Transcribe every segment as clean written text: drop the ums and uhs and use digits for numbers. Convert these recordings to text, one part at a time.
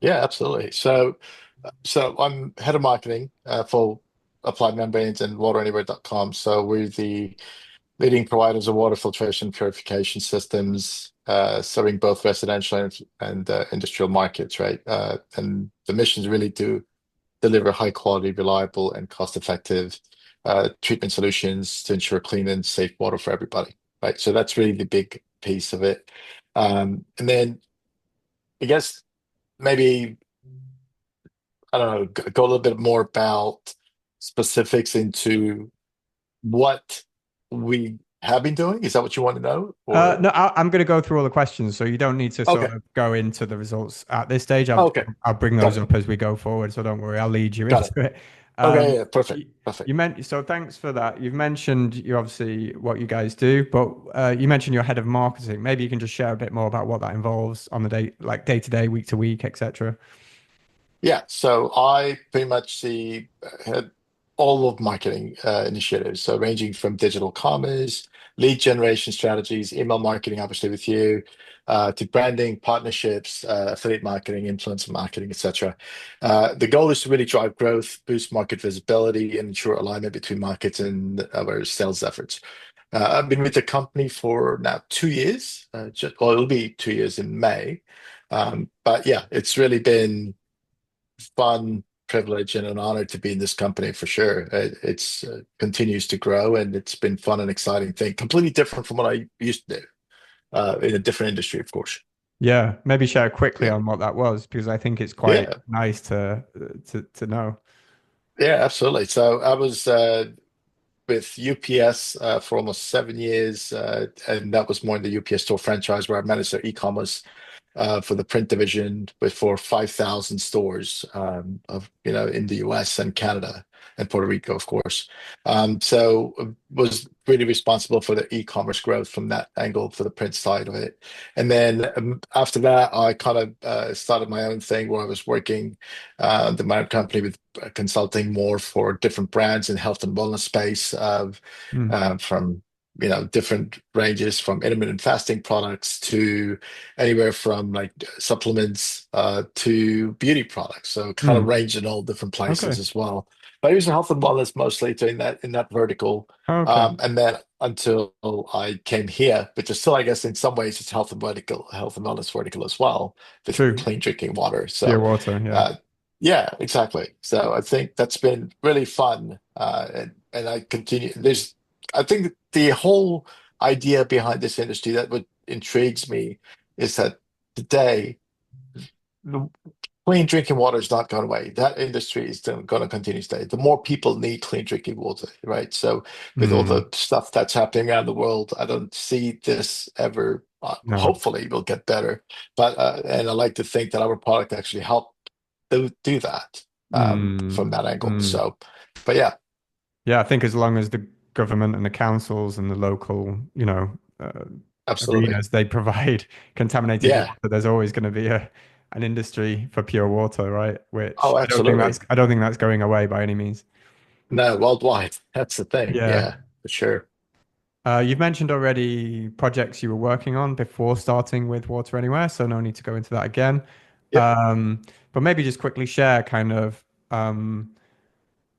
Yeah, absolutely. So I'm head of marketing for Applied Membranes and wateranywhere.com. So we're the leading providers of water filtration purification systems, serving both residential and industrial markets, right? And the missions really do deliver high quality, reliable, and cost effective treatment solutions to ensure clean and safe water for everybody, right? So that's really the big piece of it. And then I guess maybe I don't know, go a little bit more about specifics into what we have been doing. Is that what you want to know? Or No, I'm going to go through all the questions, so you don't need to sort okay, of go into the results at this stage. okay, I'll bring got those it, up as we go forward, so don't worry, I'll lead you got it. into it. Okay, Um, yeah, perfect, you, perfect. you meant so thanks for that. You've mentioned you obviously what you guys do, but you mentioned you're head of marketing. Maybe you can just share a bit more about what that involves on the day, like day to day, week to week, etc. Yeah, so I pretty much see had all of marketing initiatives, so ranging from digital commerce, lead generation strategies, email marketing, obviously with you, to branding, partnerships, affiliate marketing, influencer marketing, etc. The goal is to really drive growth, boost market visibility, and ensure alignment between markets and our sales efforts. I've been with the company for now 2 years. Well, it'll be 2 years in May. But yeah, it's really been fun, privilege, and an honor to be in this company for sure. It's continues to grow, and it's been fun and exciting thing. Completely different from what I used to do in a different industry, of course. Yeah, maybe share quickly Yeah, on what that was because I think it's quite yeah, nice to know. yeah, absolutely. So I was with UPS for almost 7 years, and that was more in the UPS store franchise where I managed their e-commerce for the print division with for 5,000 stores of in the US and Canada and Puerto Rico, of course. So was really responsible for the e-commerce growth from that angle for the print side of it. And then after that, I kind of started my own thing where I was working my own company with consulting more for different brands in health and wellness space Mm. from different ranges from intermittent fasting products to anywhere from like supplements to beauty products. So kind of Mm. range in all different places Okay. as well. But I was in health and wellness mostly doing that in that vertical. Okay. And then until I came here, which is still, I guess, in some ways, it's health and wellness vertical as well, with True. clean drinking water. Pure So, water. Yeah. uh, yeah, exactly. So I think that's been really fun, and I continue. I think the whole idea behind this industry that what intrigues me is that today the clean drinking water is not going away. That industry is going to continue to stay. The more people need clean drinking water, right? So with all Mm. the stuff that's happening around the world, I don't see this ever. No. Hopefully, it will get better. But and I like to think that our product actually help do that Mm. from that angle. Mm. So, but yeah, Yeah, I think as long as the government and the councils and the local, absolutely. arenas they provide contaminated Yeah. water, there's always going to be a an industry for pure water, right? Which Oh, absolutely. I don't think that's going away by any means. No, worldwide. That's the thing. Yeah. Yeah, for sure. You've mentioned already projects you were working on before starting with Water Anywhere, so no need to go into that again. Yep. But maybe just quickly share kind of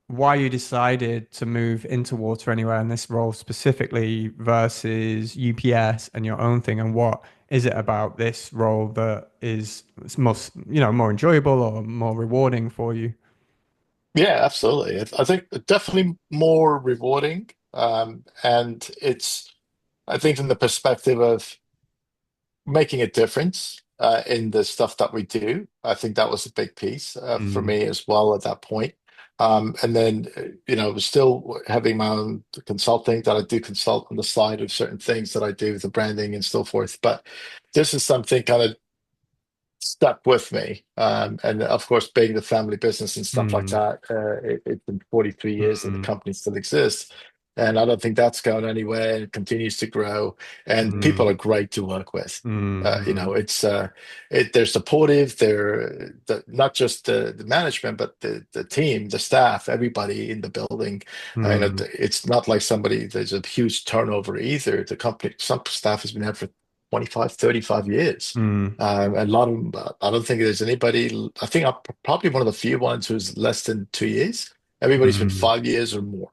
why you decided to move into Water Anywhere in this role specifically versus UPS and your own thing, and what is it about this role that is most, more enjoyable or more rewarding for you? Yeah, absolutely. I think definitely more rewarding. And I think, from the perspective of making a difference in the stuff that we do. I think that was a big piece for Mm, me as well at that point. And then, still having my own consulting that I do consult on the side of certain things that I do, the branding and so forth. But this is something kind of stuck with me. And of course, being the family business and stuff like mm, that, it's been 43 years and the mm, company still exists. And I don't think that's going anywhere, and it continues to grow. And people are mm, great to work with. mm, They're supportive. Not just the management, but the team, the staff, everybody in the building. mm, It's not like there's a huge turnover either. The company, some staff has been there for 25, 35 years. Mm, A lot of them, I don't think there's anybody, I think I'm probably one of the few ones who's less than 2 years. Everybody's been mm. 5 years or more.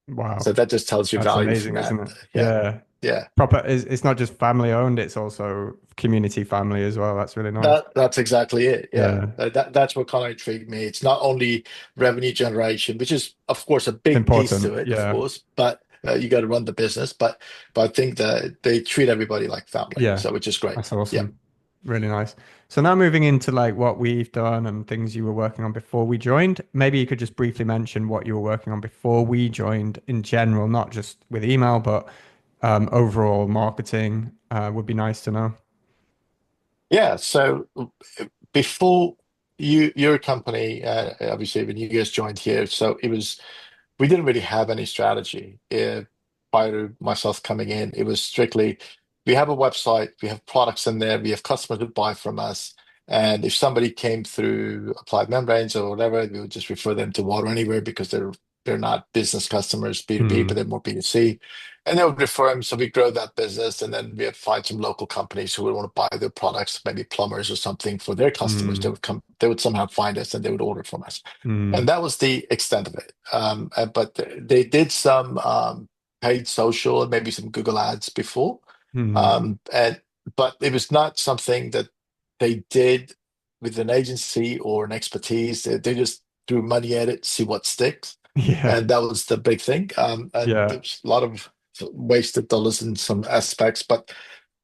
Wow. So that just tells you That's value from amazing, that. isn't it? Yeah. Yeah. Yeah. Proper it's not just family owned, it's also community family as well. That's really nice. That's exactly it. Yeah. Yeah. That's what kind of intrigued me. It's not only revenue generation, which is of course a It's big piece to important. it, of Yeah. course, but you got to run the business. But I think that they treat everybody like family, Yeah. so which is great. That's Yeah. awesome. Really nice. So now moving into like what we've done and things you were working on before we joined, maybe you could just briefly mention what you were working on before we joined in general, not just with email, but overall marketing would be nice to know. Yeah. So before your company, obviously when you guys joined here, so it was we didn't really have any strategy prior to myself coming in. It was strictly we have a website, we have products in there, we have customers who buy from us. And if somebody came through Applied Membranes or whatever, we would just refer them to Water Anywhere because they're not business customers, B2B, but Mm, they're more B2C. And they would refer them, so we grow that business, and then we would find some local companies who would want to buy their products, maybe plumbers or something for their customers. mm, They would somehow find us and they would order from us. And mm, that was the extent of it. But they did some paid social and maybe some Google ads before. mm. And but it was not something that they did with an agency or an expertise. They just threw money at it, see what sticks. Yeah. And that was the big thing. And Yeah. there's a lot of wasted dollars in some aspects, but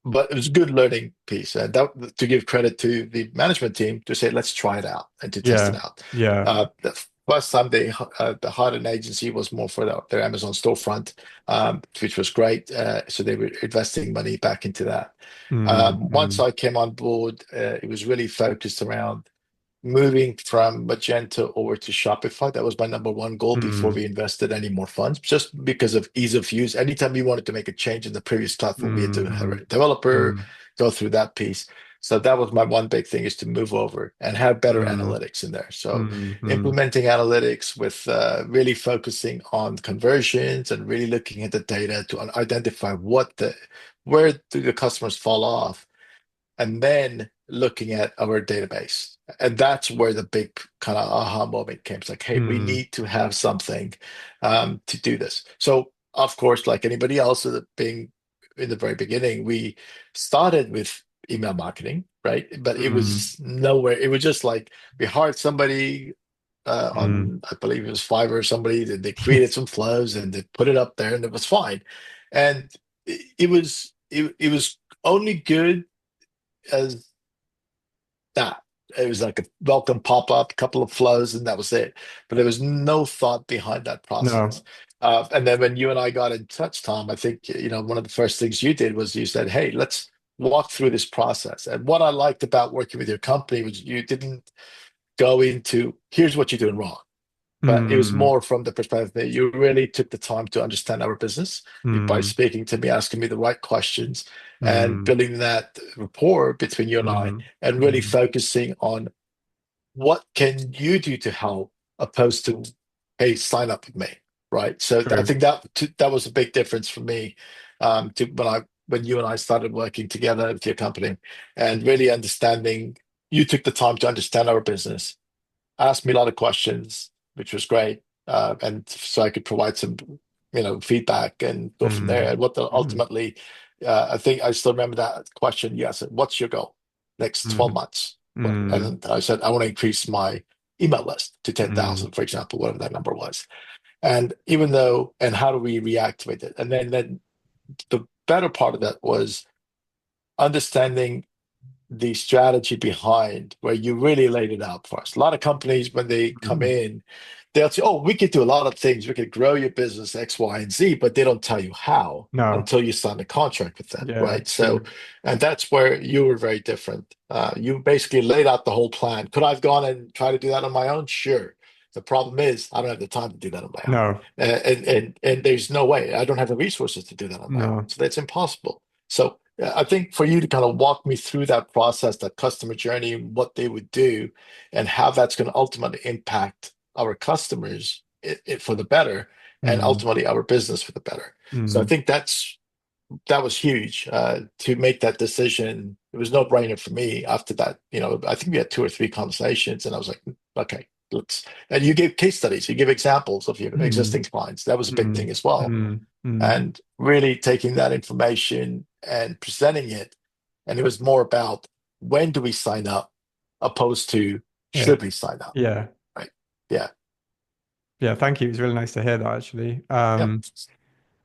it was a good learning piece. And that to give credit to the management team to say, let's try it out and to test it Yeah. out. Yeah. The first time they hired an agency was more for their Amazon storefront, which was great. So they were investing money back into that. Mm, Once mm, I came on board, it was really focused around moving from Magento over to Shopify. That was my number one goal before mm, we invested any more funds, just because of ease of use. Anytime we wanted to make a change in the previous platform, we had to have mm, a developer mm, go through that piece. So that was my one big thing is to move over and have better mm, analytics in there. So mm, mm. implementing analytics with really focusing on conversions and really looking at the data to identify where do the customers fall off and then looking at our database. And that's where the big kind of aha moment came. It's like, hey, we Mm, need to have something to do this. So, of course, like anybody else, being in the very beginning, we started with email marketing, right? But it mm, was nowhere. It was just like we hired somebody mm. on, I believe it was Fiverr or somebody, that they created some flows and they put it up there and it was fine. And it was only good as that. It was like a welcome pop up, couple of flows, and that was it. But there was no thought behind that process. No. And then when you and I got in touch, Tom, I think one of the first things you did was you said, "Hey, let's walk through this process." And what I liked about working with your company was you didn't go into here's what you're doing wrong, but it was Mm, more from the perspective that you really took the time to understand our business by mm, speaking to me, asking me the right questions, and mm, building that rapport between you and I, mm, and really mm. focusing on what can you do to help, opposed to, hey, sign up with me, right? So I True. think that was a big difference for me to when you and I started working together with your company, and really understanding. You took the time to understand our business, asked me a lot of questions, which was great. And so I could provide some, feedback and go from there. Mm, And what the mm, ultimately, I think I still remember that question. Yes, what's your goal next 12 mm, months? Well, mm, and I said I want to increase my email list to mm, 10,000, for example, whatever that number was. And even though, and how do we reactivate it? And then the better part of that was understanding the strategy behind where you really laid it out for us. A lot of companies, when they come mm. in, they'll say, oh, we could do a lot of things. We could grow your business X, Y, and Z, but they don't tell you how No. until you sign a contract with them, Yeah, right? So, true. and that's where you were very different. You basically laid out the whole plan. Could I have gone and tried to do that on my own? Sure. The problem is I don't have the time to do that on my own. No. And there's no way. I don't have the resources to do that on my own. No. So that's impossible. So I think for you to kind of walk me through that process, that customer journey, what they would do, and how that's going to ultimately impact our customers for the better, and Mm, ultimately our business for the better. So I mm, think that's that was huge to make that decision. It was no brainer for me after that. I think we had two or three conversations, and I was like, okay, let's. And you give case studies, you give examples of your Mm, existing clients. That was a big thing mm, as well. mm, mm. And really taking that information and presenting it. And it was more about when do we sign up opposed to Yeah. should we sign up, Yeah. right? Yeah. Yeah. Thank you. It was really nice to hear that actually. Yep.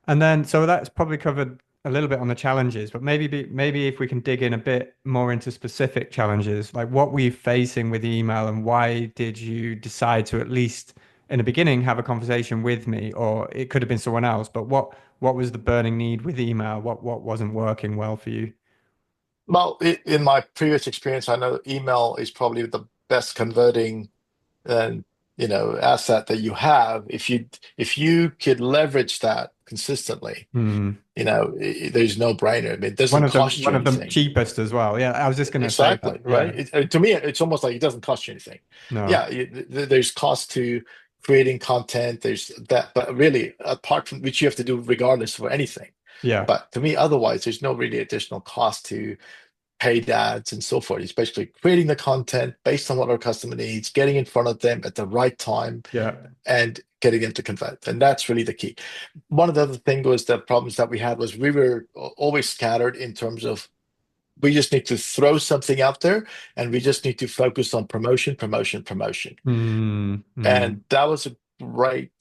And then, so that's probably covered a little bit on the challenges, but maybe if we can dig in a bit more into specific challenges, like what were you facing with email and why did you decide to at least in the beginning have a conversation with me, or it could have been someone else, but what was the burning need with email? What wasn't working well for you? Well, in my previous experience, I know email is probably the best converting and asset that you have. If you could leverage that consistently, Hmm. there's no brainer. I mean, it One doesn't of the cost you one of the anything. cheapest as well. Yeah, I was just gonna say that. Exactly, right? Yeah. To me, it's almost like it doesn't cost you anything. No. Yeah, there's cost to creating content. There's that, but really, apart from which you have to do regardless for anything. Yeah. But to me, otherwise, there's no really additional cost to paid ads and so forth. It's basically creating the content based on what our customer needs, getting in front of them at the right time, Yeah. and getting them to convert. And that's really the key. One of the other thing was the problems that we had was we were always scattered in terms of we just need to throw something out there and we just need to focus on promotion, promotion, promotion. Mm, And mm, that was a great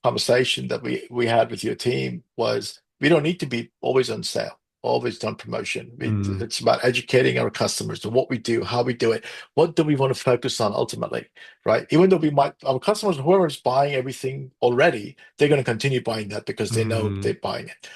conversation that we had with your team was we don't need to be always on sale, always on promotion. mm. It's about educating our customers to what we do, how we do it, what do we want to focus on ultimately, right? Even though our customers, whoever's buying everything already, they're going to continue buying that because they know they're Mm, buying it.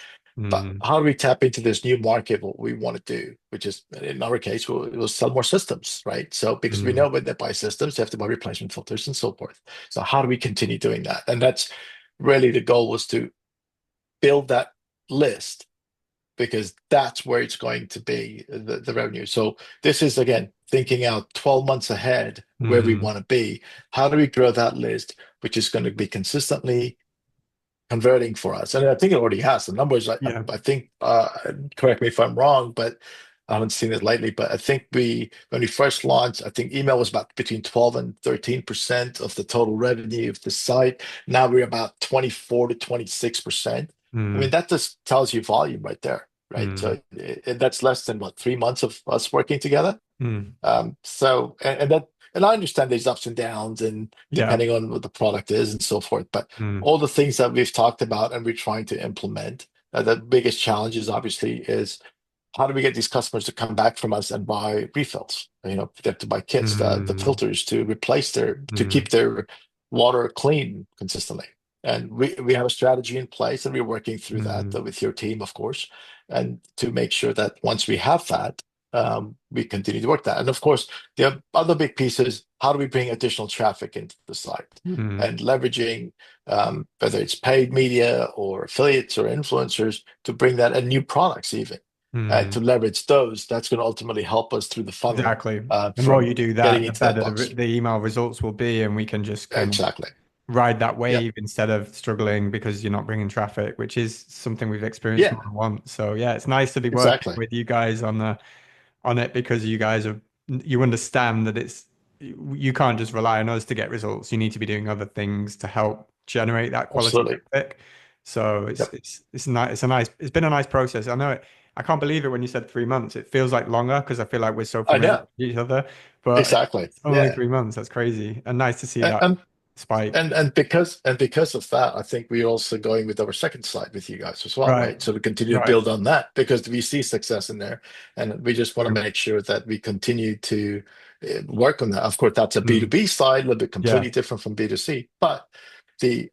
But mm, how do we tap into this new market, what we want to do, which is in our case, we'll sell more systems, right? So because we mm. know when they buy systems, they have to buy replacement filters and so forth. So how do we continue doing that? And that's really the goal was to build that list because that's where it's going to be the revenue. So this is again thinking out 12 months ahead where we Mm. want to be. How do we grow that list, which is going to be consistently converting for us. And I think it already has the numbers. Yeah. I think, correct me if I'm wrong, but I haven't seen it lately. But I think when we first launched, I think email was about between 12 and 13% of the total revenue of the site. Now we're about 24 to 26%. I mean, Mm, that just tells you volume right there, right? mm, So that's less than what, 3 months of us working together. mm. And I understand there's ups and downs and Yeah. depending on what the product is and so forth. But Mm, all the things that we've talked about and we're trying to implement, the biggest challenge is obviously is how do we get these customers to come back from us and buy refills? They have to buy kits, the mm, filters to mm, keep their water clean consistently. And we have a strategy in place and we're working through that mm. with your team, of course, and to make sure that once we have that, we continue to work that. And of course, the other big piece is how do we bring additional traffic into the site Mm, and leveraging whether it's paid media or affiliates or influencers to bring that and new products even to mm. leverage those. That's going to ultimately help us through the funnel Exactly. The more from you do getting that, the into that better box. the email results will be, and we can just kind of Exactly. ride that Yeah. wave instead of struggling because you're not bringing traffic, which is something we've experienced more Yeah. than once. So yeah, it's nice to be working Exactly. with you guys on it because you understand that you can't just rely on us to get results. You need to be doing other things to help generate that quality Absolutely. traffic. So Yep. it's nice. It's been a nice process. I know it. I can't believe it when you said 3 months. It feels like longer because I feel like we're so I familiar know. with each other. But Exactly. it's only Yeah. 3 months. That's crazy and nice to see And, that and spike. and because of that, I think we're also going with our second side with you guys as well, Right. right? So we continue to Right. build on that because we see success in there, and we just want to True. make sure that we continue to work on that. Of course, that's a Mm. B2B side, a little bit Yeah. completely different from B2C, the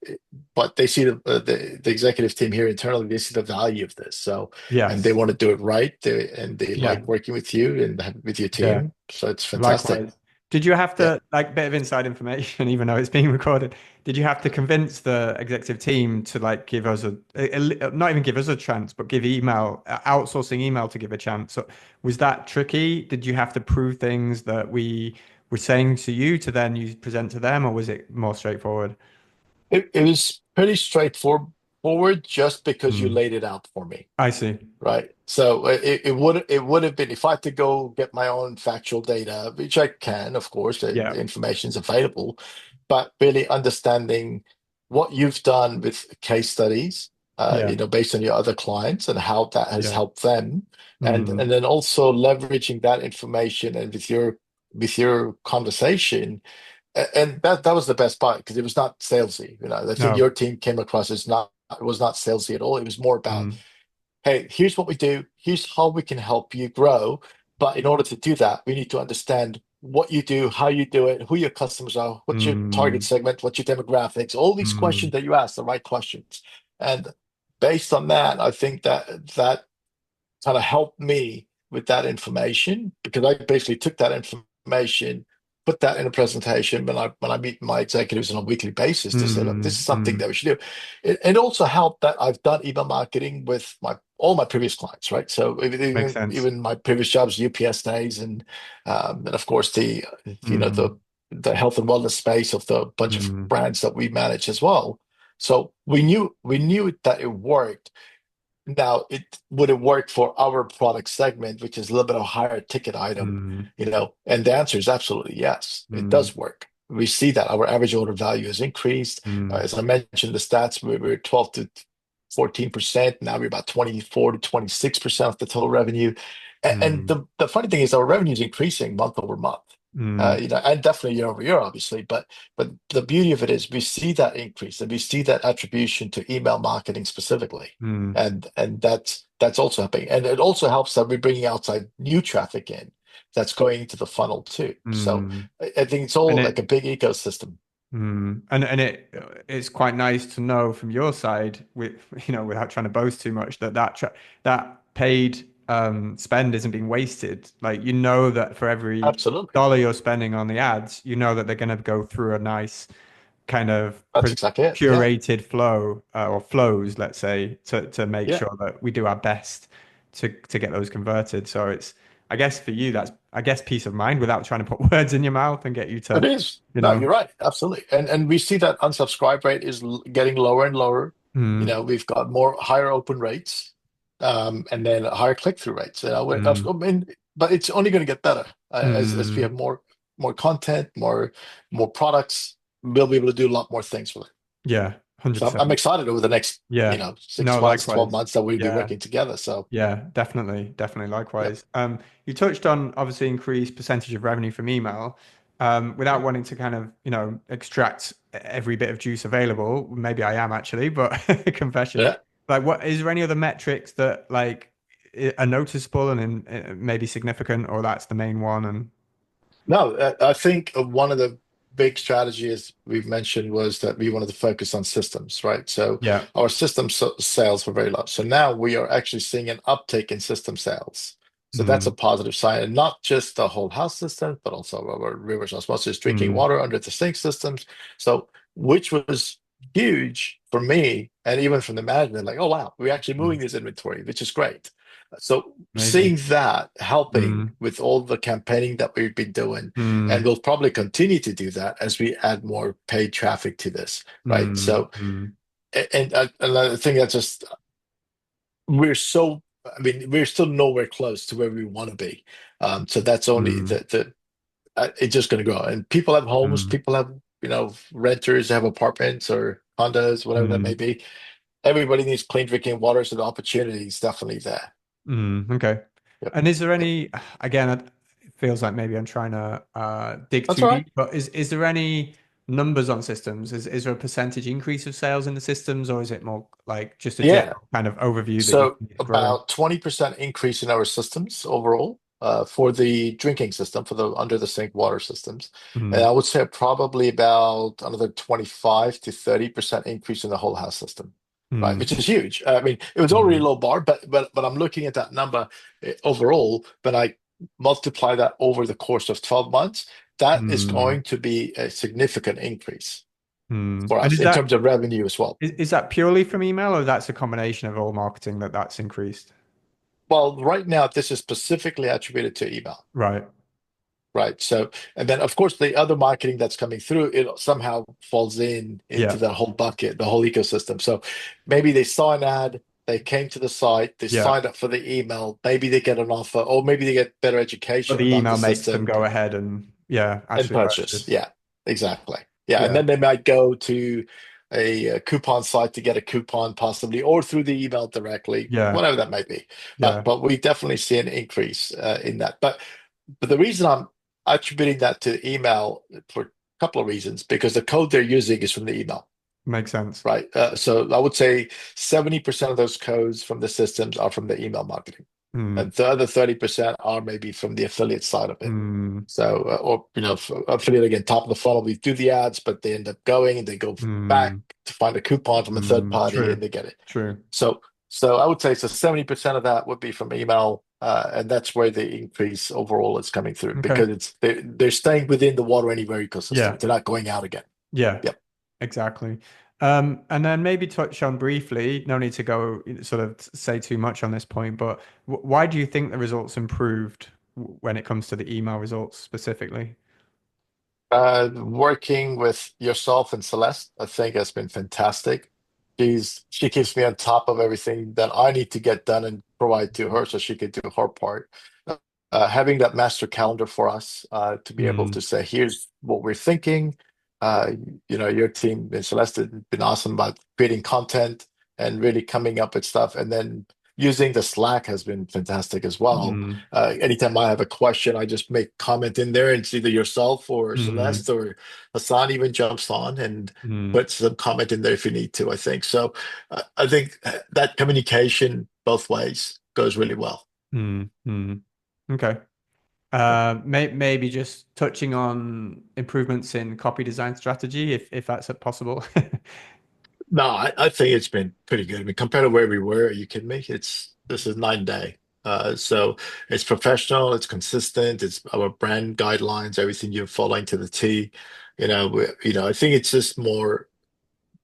but they see the executive team here internally, they see the value of this, so and they Yes. want to do it right, and they Yeah. like working with you and with your Yeah. team, so it's fantastic. Likewise. Did you have Yeah. to, like, bit of inside information, even though it's being recorded, did you have to convince the executive team to, like, give us not even give us a chance, but give outsourcing email to give a chance? So was that tricky? Did you have to prove things that we were saying to you to then you present to them, or was it more straightforward? It was pretty straightforward straightforward just because you Mm. laid it out for me. I see. Right. So it would have been if I had to go get my own factual data, which I can, of course, the Yeah. information is available, but really understanding what you've done with case studies, Yeah. based on your other clients and how that has Yeah. helped them, and Mm. then also leveraging that information and with your conversation, and that was the best part because it was not salesy. I think No. your team came across as not it was not salesy at all. It was more about, Mm. hey, here's what we do, here's how we can help you grow. But in order to do that, we need to understand what you do, how you do it, who your customers are, what's your target Mm. segment, what's your demographics, all these questions Mm. that you ask, the right questions. And based on that, I think that kind of helped me with that information because I basically took that information, put that in a presentation when I meet my executives on a weekly basis to say, look, this is Mm. something Mm. that we should do. It also helped that I've done email marketing with my all my previous clients, right? So Makes even sense. even my previous jobs, UPS days, and of course the you know the Mm. the health and wellness space of the bunch of Mm. brands that we manage as well. So we knew that it worked. Now, it would have worked for our product segment, which is a little bit of a higher ticket item, Mm. and the answer is absolutely yes. It Mm. does work. We see that our average order value has increased. Mm. As I mentioned, the stats, we were 12 to 14%. Now we're about 24 to 26% of the total revenue. And Mm. the funny thing is our revenue is increasing month over month. Mm. And definitely year over year, obviously. But the beauty of it is we see that increase and we see that attribution to email marketing specifically, Mm. and that's also helping. And it also helps that we're bringing outside new traffic in that's going into the funnel too. So Mm. I think it's And all like a it big ecosystem. it's quite nice to know from your side with without trying to boast too much that paid spend isn't being wasted. Like that for every Absolutely. dollar you're spending on the ads, that they're going to go through a nice kind of That's exactly it. Yeah. curated flow or flows, let's say, to make Yeah. sure that we do our best to get those converted. So it's, I guess for you, that's, I guess, peace of mind without trying to put words in your mouth and get you It to, is. you No, know, you're right. Absolutely. And we see that unsubscribe rate is getting lower and lower. mm, We've got more higher open rates, and then higher click-through rates. mm, I mean, but it's only going to get better as we have mm, more content, more products. We'll be able to do a lot more things with it. yeah, So I'm 100%. excited over the next, Yeah. six No, months, 12 likewise. months that we'll be Yeah. working together. So Yeah, definitely, definitely. yeah, Likewise. You touched on obviously increased percentage of revenue from email, without wanting to kind of, extract every bit of juice available. Maybe I am actually, but confession. yeah. Like, what is there any other metrics that like are noticeable and maybe significant, or that's the main one? And No, I think one of the big strategies we've mentioned was that we wanted to focus on systems, right? So yeah. our sales were very low. So now we are actually seeing an uptake in system sales. So that's a Mm, positive sign, and not just the whole house system, but also our reverse osmosis drinking mm, water under the sink systems. So which was huge for me, and even from the management, like, oh wow, we're actually moving mm. this inventory, which is great. So Amazing. seeing that helping Mm, with all the campaigning that we've been doing, and mm, we'll probably continue to do that as we add more paid traffic to this, right? mm, So, mm, another thing that just we're so, I mean, we're still nowhere close to where we want to be. So that's only mm, the it's just going to grow. And people have homes, mm, people have renters, have apartments or condos, whatever that may mm. be. Everybody needs clean drinking water, so the opportunity is definitely there. Okay. Yep. And is there Yep. any, again, it feels like maybe I'm trying to dig That's too all right. deep, but is there any numbers on systems? Is there a percentage increase of sales in the systems, or is it more like just a Yeah. general kind of overview that you So think is growing? about 20% increase in our systems overall, for the drinking system, for the under the sink water systems. And Mm, I would say probably about another 25 to 30% increase in the whole house system, right? mm, Which is huge. I mean, it was already a mm, low bar, but I'm looking at that number, overall, but I multiply that over the course of 12 months, that is mm, going to be a significant increase mm. for And us in terms of revenue as well. is that purely from email, or that's a combination of all marketing that's increased? Well, right now, this is specifically attributed to email. Right. right? So, and then of course the other marketing that's coming through, it somehow falls into Yeah. the whole bucket, the whole ecosystem. So maybe they saw an ad, they came to the site, they Yeah. signed up for the email, maybe they get an offer, or maybe they get better But education the about the email makes them system go ahead and yeah, and actually purchase. purchase. Yeah, exactly. Yeah, and Yeah. then they might go to a coupon site to get a coupon, possibly, or through the email directly, Yeah. whatever that might be. But Yeah. but we definitely see an increase in that. But the reason I'm attributing that to email for a couple of reasons, because the code they're using is from the email, Makes sense. right? So I would say 70% of those codes from the systems are from the email marketing, Mm. and the other 30% are maybe from the affiliate side of it. Mm. So, or affiliate again, top of the funnel, we do the ads, but they end up going and they go back Mm. to find a coupon from a third Mm. party and True. they get it. True. So, I would say 70% of that would be from email, and that's where the increase overall is coming through Okay. because they're staying within the Water Anywhere ecosystem. Yeah. They're not going out again. Yeah. Yep. Exactly. And then maybe touch on briefly, no need to go sort of say too much on this point, but why do you think the results improved when it comes to the email results specifically? Working with yourself and Celeste, I think has been fantastic. She keeps me on top of everything that I need to get done and provide to her so she can do her part. Having that master calendar for us to be able Mm. to say, here's what we're thinking. Uh, your team and Celeste have been awesome about creating content and really coming up with stuff. And then using the Slack has been fantastic as well. Mm. Anytime I have a question, I just make comment in there, and it's either yourself or Mm. Celeste or Hassan even jumps on and Mm. put some comment in there if you need to, I think. So I think that communication both ways goes really well. Mm. Mm. Okay. Maybe just touching on improvements in copy design strategy, if that's possible. No, I think it's been pretty good. I mean, compared to where we were, are you kidding me? This is 9 day. So it's professional, it's consistent, it's our brand guidelines, everything you're following to the T. I think it's just more.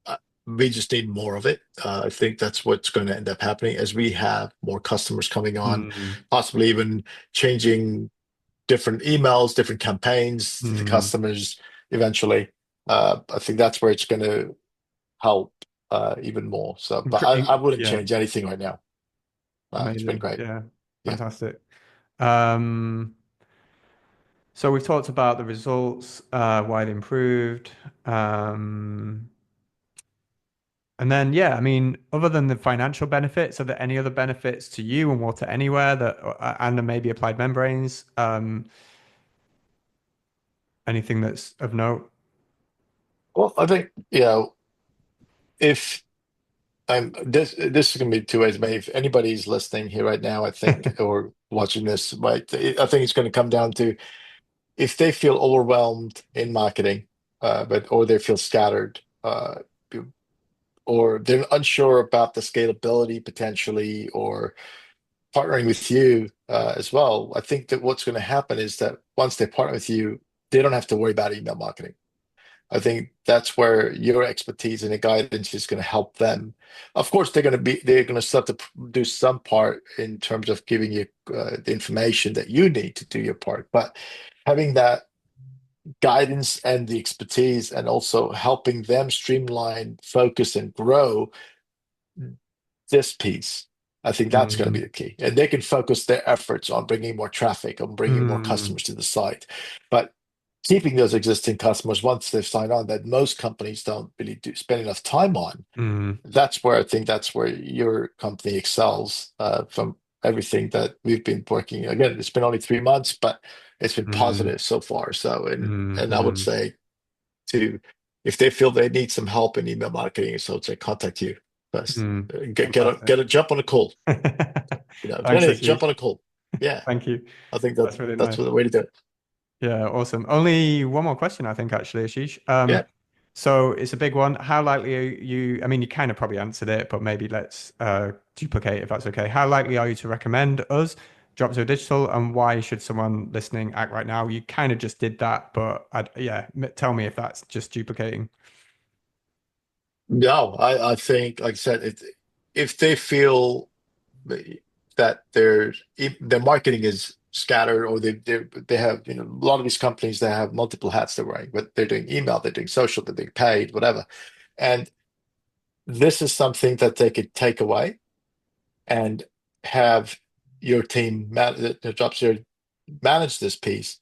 Uh, we just need more of it. I think that's what's going to end up happening as we have more customers coming on, Mm. possibly even changing different emails, different campaigns to the Mm. customers eventually. I think that's where it's going to help even more. So, but I wouldn't Yeah, change anything right now. It's been amazing. great. Yeah, Yeah. fantastic. Um, so we've talked about the results, why they improved. Um, and then, yeah, I mean, other than the financial benefits, are there any other benefits to you and Water Anywhere that, and then maybe Applied Membranes? Anything that's of note? Well, I think, if this is going to be two ways. Maybe if anybody's listening here right now, I think, or watching this, right, I think it's going to come down to if they feel overwhelmed in marketing, or they feel scattered, or they're unsure about the scalability potentially, or partnering with you as well. I think that what's going to happen is that once they partner with you, they don't have to worry about email marketing. I think that's where your expertise and the guidance is going to help them. Of course, they're going to start to do some part in terms of giving you the information that you need to do your part, but having that guidance and the expertise and also helping them streamline, focus, and grow this piece, I think that's going to be Mm, the key. And they can focus their efforts on bringing more traffic, on bringing more mm, customers to the site. But keeping those existing customers once they've signed on, that most companies don't really spend enough time on. mm, That's where I think that's where your company excels from everything that we've been working. Again, it's been only 3 months, but it's been mm, positive so far. So, mm, and I would mm, say to if they feel they need some help in email marketing, so to contact you first. mm. Get Fantastic. a jump on a call. If Thanks, anything, jump Ashish. on a call. Yeah, Thank you. I think That's really that's nice. the way to do it. Yeah, awesome. Only one more question, I think, actually, Ashish. Yeah. So it's a big one. How likely are you? I mean, you kind of probably answered it, but maybe let's duplicate if that's okay. How likely are you to recommend us, Drop Zero Digital, and why should someone listening act right now? You kind of just did that, but yeah, tell me if that's just duplicating. No, I think, like I said, if they feel that their marketing is scattered, or they have, you know, a lot of these companies, they have multiple hats they're wearing, but they're doing email, they're doing social, they're doing paid, whatever. And this is something that they could take away and have your team the jobs here manage this piece.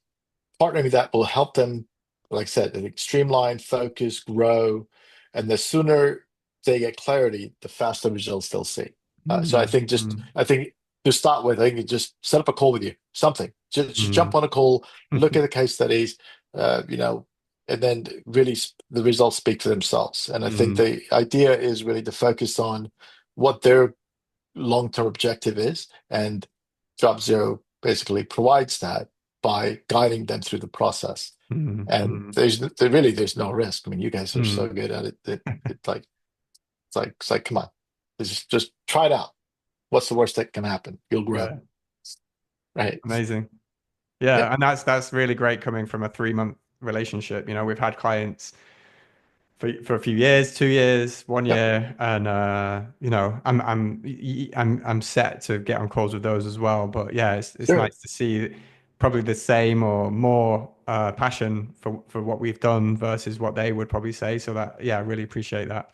Partnering with that will help them, like I said, I think streamline, focus, grow, and the sooner they get clarity, the faster results they'll see. So I Mm, think mm, I think to start with, I think you just set up a call with you, something. Just jump mm. on a call, look at the case studies, you know, and then really the results speak for themselves. And I think Mm, the idea is really to focus on what their long-term objective is, and Job Zero basically provides that by guiding them through the process. mm, And mm, there's no risk. I mean, you guys are so mm. good at it that it's like come on, just try it out. What's the worst that can happen? You'll grow, Yeah, right? amazing. Yeah, Yep, and that's really great coming from a 3 month relationship. You know, we've had clients for a few years, 2 years, one yep, year, and you know, I'm set to get on calls with those as well. But yeah, it's sure. nice to see probably the same or more passion for what we've done versus what they would probably say. So that yeah, I really appreciate that.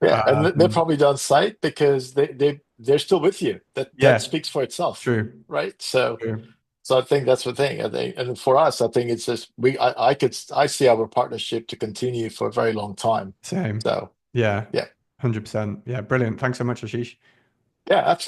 Yeah, and they're Um, probably done site because they're still with you. That yeah, speaks for itself, true, right? So true, I think that's the thing. I think, and for us, I think it's just I see our partnership to continue for a very long time. same. So Yeah, yeah, 100%. Yeah, brilliant. Thanks so much, Ashish. yeah, absolutely.